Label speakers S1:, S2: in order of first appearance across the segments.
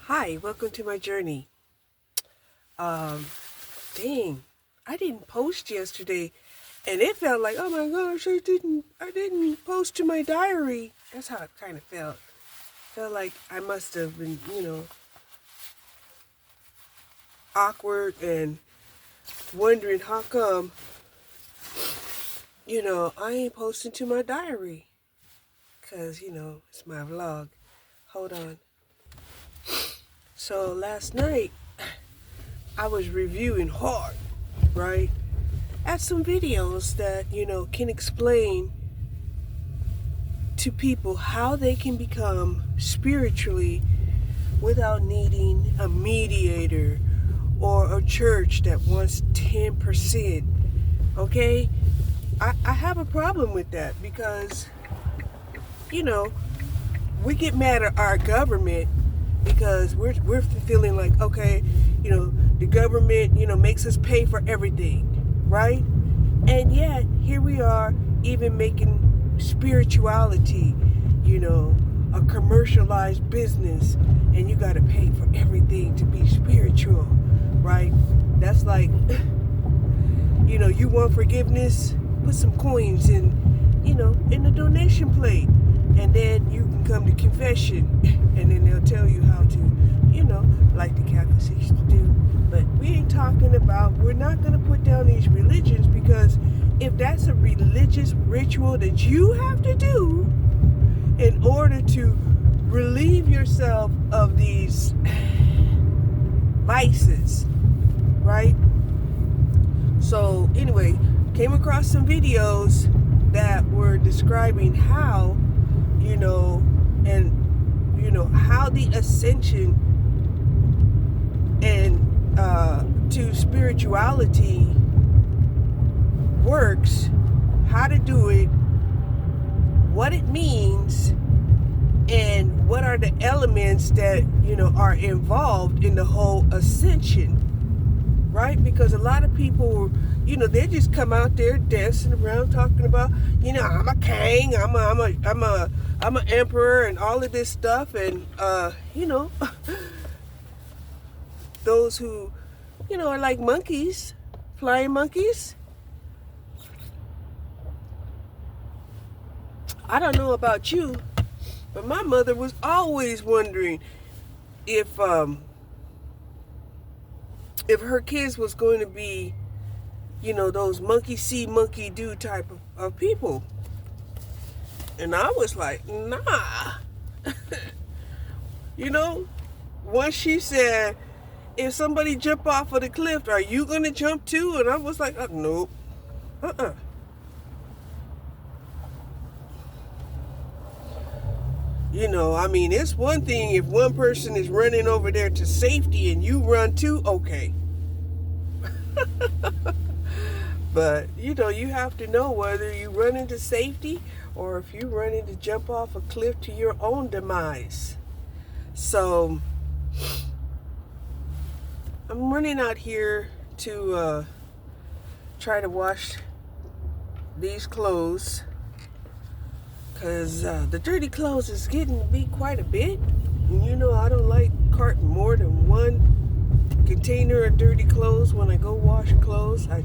S1: Hi, welcome to my journey. Um, Dang, I didn't post yesterday, and it felt like, oh my gosh, I didn't post to my diary. That's how it kind of felt. Felt like I must have been, awkward and wondering how come, I ain't posting to my diary. Cause, it's my vlog. Hold on. So last night, I was reviewing hard, right? At some videos that, can explain to people how they can become spiritually without needing a mediator or a church that wants 10%. Okay? I have a problem with that because, you know, we get mad at our government because we're feeling like, okay, the government, makes us pay for everything, right? And yet, here we are even making spirituality, a commercialized business, and you got to pay for everything to be spiritual, right? That's like, you want forgiveness, put some coins in the donation plate, and then you can come to confession, and then they'll tell you how to, like the Catholics used to do. But we ain't talking about, we're not going to put down these religions, because if that's a religious ritual that you have to do in order to relieve yourself of these vices, right? So anyway, came across some videos that were describing how, how the ascension and to spirituality works, how to do it, what it means, and what are the elements that, are involved in the whole ascension, right? Because a lot of people, they just come out there dancing around talking about, I'm a king, I'm an emperor, and all of this stuff, and those who, are like monkeys, flying monkeys. I don't know about you, but my mother was always wondering if her kids was going to be, those monkey see, monkey do type of people. And I was like, nah. Once she said, if somebody jump off of the cliff, are you going to jump too? And I was like, nope. It's one thing if one person is running over there to safety and you run too, okay. But, you have to know whether you run into safety or if you run into jump off a cliff to your own demise. So, I'm running out here to try to wash these clothes, because the dirty clothes is getting to be quite a bit. And I don't like carting more than one container of dirty clothes when I go wash clothes. I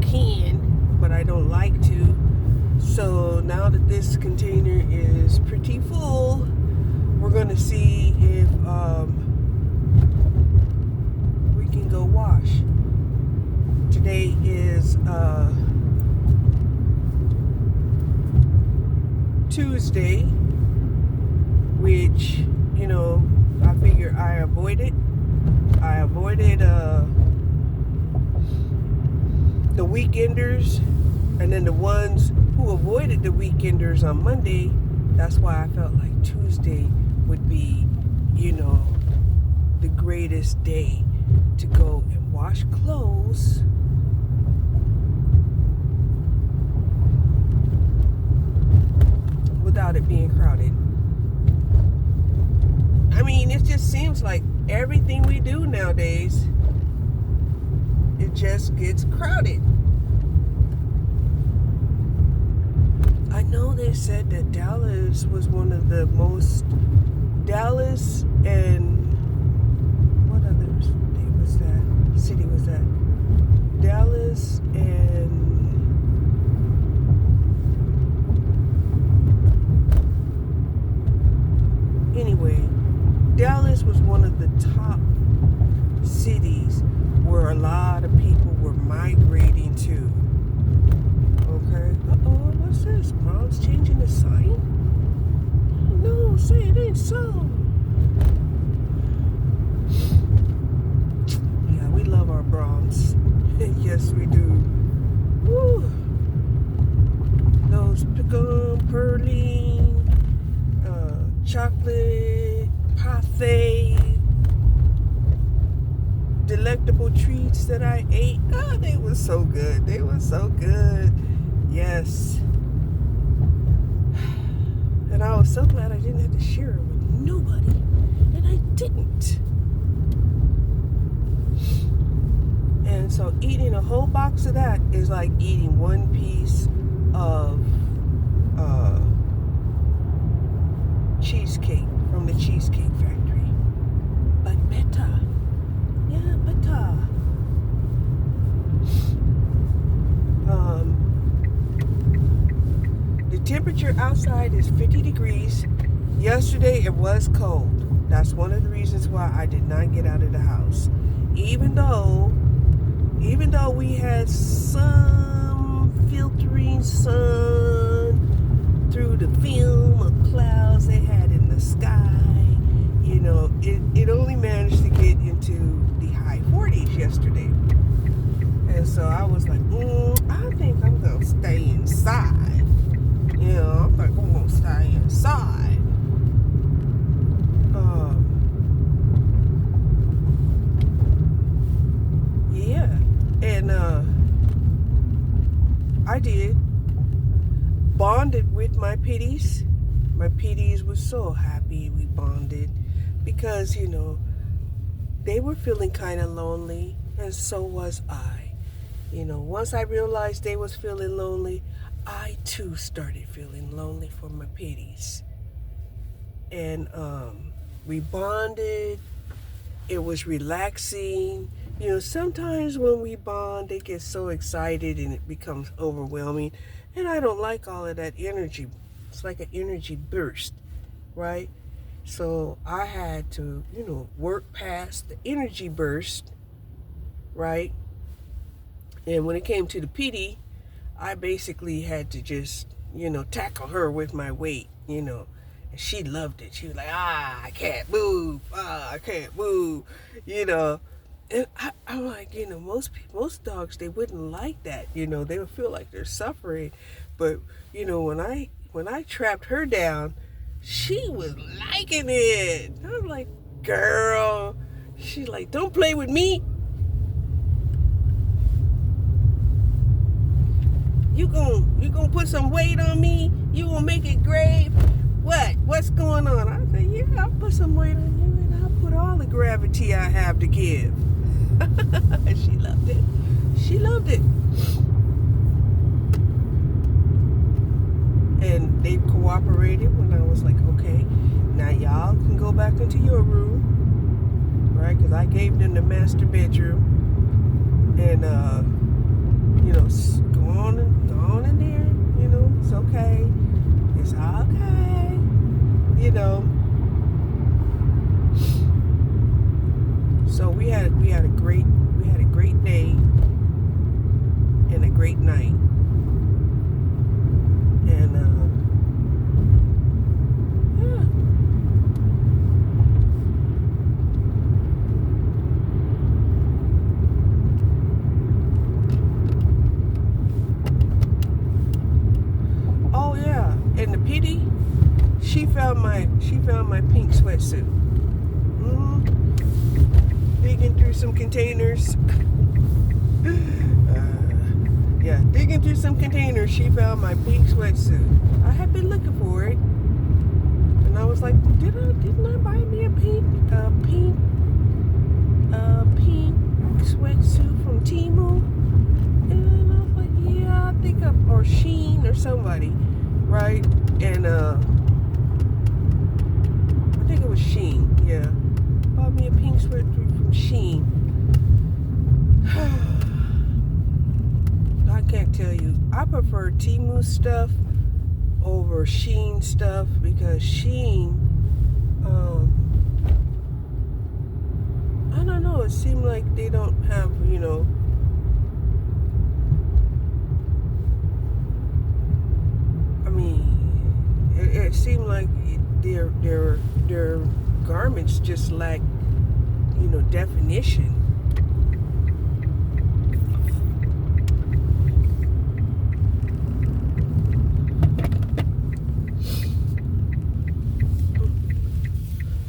S1: can, but I don't like to. So now that this container is pretty full, we're going to see if we can go wash. Today is Tuesday, which, I figure I avoided the weekenders, and then the ones who avoided the weekenders on Monday. That's why I felt like Tuesday would be, the greatest day to go and wash clothes. Without it being crowded. It just seems like everything we do nowadays, it just gets crowded. I know they said that Dallas Anyway, Dallas was one of the top cities where a lot of people were migrating to. Okay. Uh-oh, what's this? Mom's changing the sign? No, say it ain't so. Yeah, we love our Brahms. Yes, we do. Woo. Those pecan, praline, chocolate, parfait, delectable treats that I ate. Oh, they were so good. They were so good. Yes. And I was so glad I didn't have to share it with nobody. And I didn't. And so eating a whole box of that is like eating one piece of cheesecake from the Cheesecake Factory. But better. Yeah, better. The temperature outside is 50 degrees. Yesterday it was cold. That's one of the reasons why I did not get out of the house. Even though we had some filtering sun through the film of clouds they had in the sky, you know, it only managed to get into the high 40s yesterday. And so I was like, I think I'm going to stay inside. You know, I'm like, I'm going to stay inside. Yeah. And I did. Bonded with my pitties. My pitties were so happy we bonded. Because, you know, they were feeling kind of lonely. And so was I. You know, once I realized they was feeling lonely, I too started feeling lonely for my pitties. And we bonded. It was relaxing. You know, sometimes when we bond, they get so excited and it becomes overwhelming. And I don't like all of that energy. It's like an energy burst, right? So I had to, you know, work past the energy burst, right? And when it came to the PD, I basically had to just, you know, tackle her with my weight, you know. And she loved it. She was like, I can't move. I can't move, you know. And I'm like, you know, most dogs, they wouldn't like that, you know. They would feel like they're suffering. But, you know, when I trapped her down, she was liking it. I'm like, girl. She's like, don't play with me. You gonna put some weight on me? You gonna make it grave? What's going on? I said, yeah, I'll put some weight on you and I'll put all the gravity I have to give. She loved it. She loved it. And they cooperated when I was like, okay, now y'all can go back into your room, right? Because I gave them the master bedroom. And, you know, go on in there, you know, it's okay. It's okay, you know. So we had a great day and a great night. And yeah. Oh yeah, and the PD, she found my pink sweatsuit. Digging through some containers. Digging through some containers, she found my pink sweatsuit. I had been looking for it, and I was like, didn't I buy me a pink sweatsuit from Temu? And I was like, yeah, I think or Shein or somebody, right? And I think it was Shein. Yeah, bought me a pink sweatsuit from Shein. I can't tell you. I prefer Temu stuff over Shein stuff because Shein, their garments just lack, definition.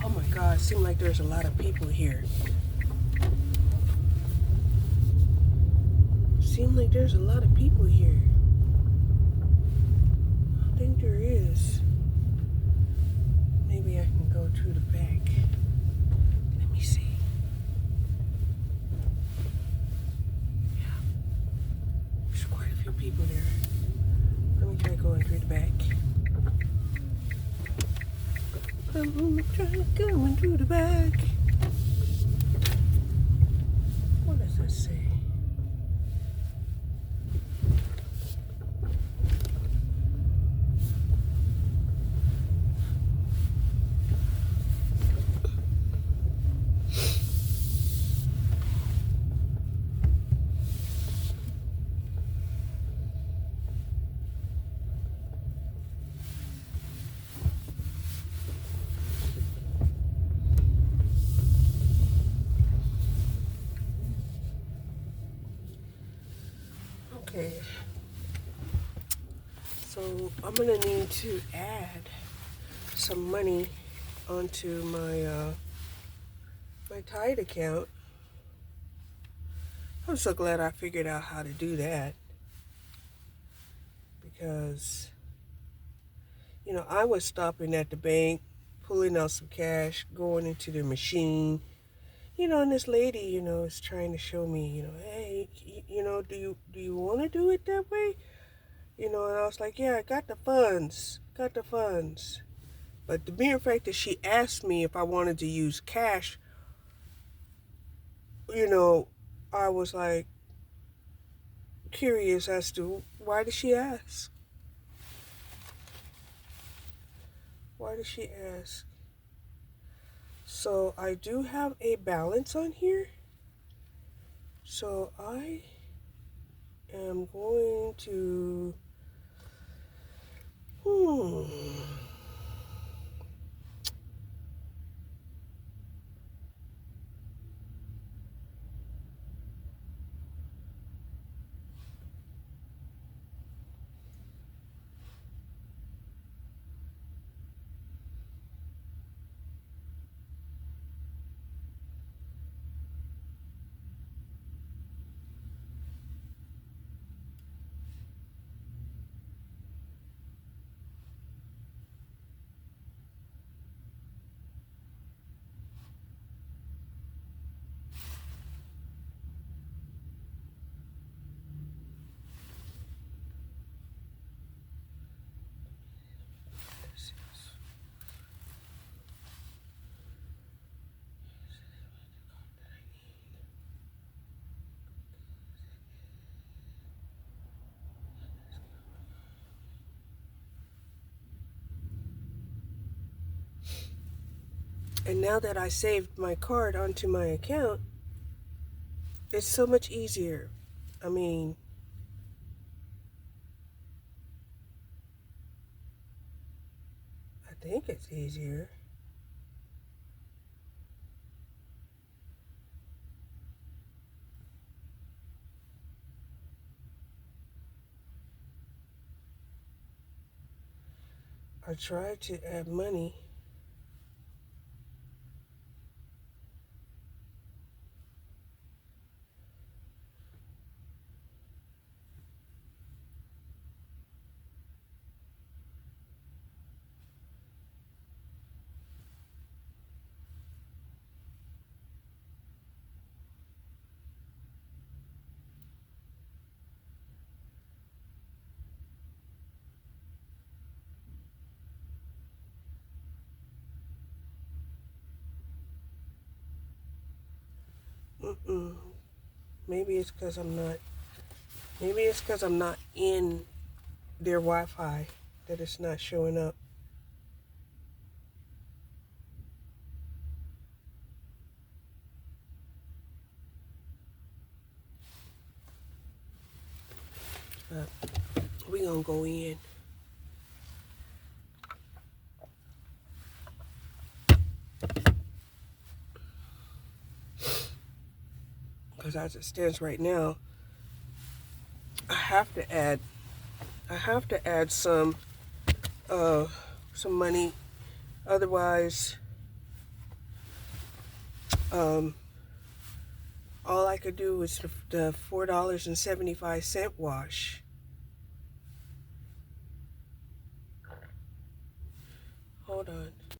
S1: Oh my God, it seems like there's a lot of people here. Seems like there's a lot of people here. I think there is. Maybe I can go to the back. Let me see. Yeah, there's quite a few people there. Let me try going through the back. I'm gonna try going through the back. What does that say? Okay. So I'm gonna need to add some money onto my my Tide account. I'm so glad I figured out how to do that, because I was stopping at the bank, pulling out some cash, going into the machine, and this lady, is trying to show me, hey, do you want to do it that way? And I was like, yeah, I got the funds, But the mere fact that she asked me if I wanted to use cash, I was like curious as to why did she ask? Why did she ask? So I do have a balance on here. So I am going to, and now that I saved my card onto my account, it's so much easier. I mean, I think it's easier. I tried to add money. Mm-mm. Maybe it's because I'm not. Maybe it's because I'm not in their Wi-Fi that it's not showing up. We gonna go in. because as it stands right now, I have to add some money. Otherwise, all I could do was the $4.75 wash. Hold on.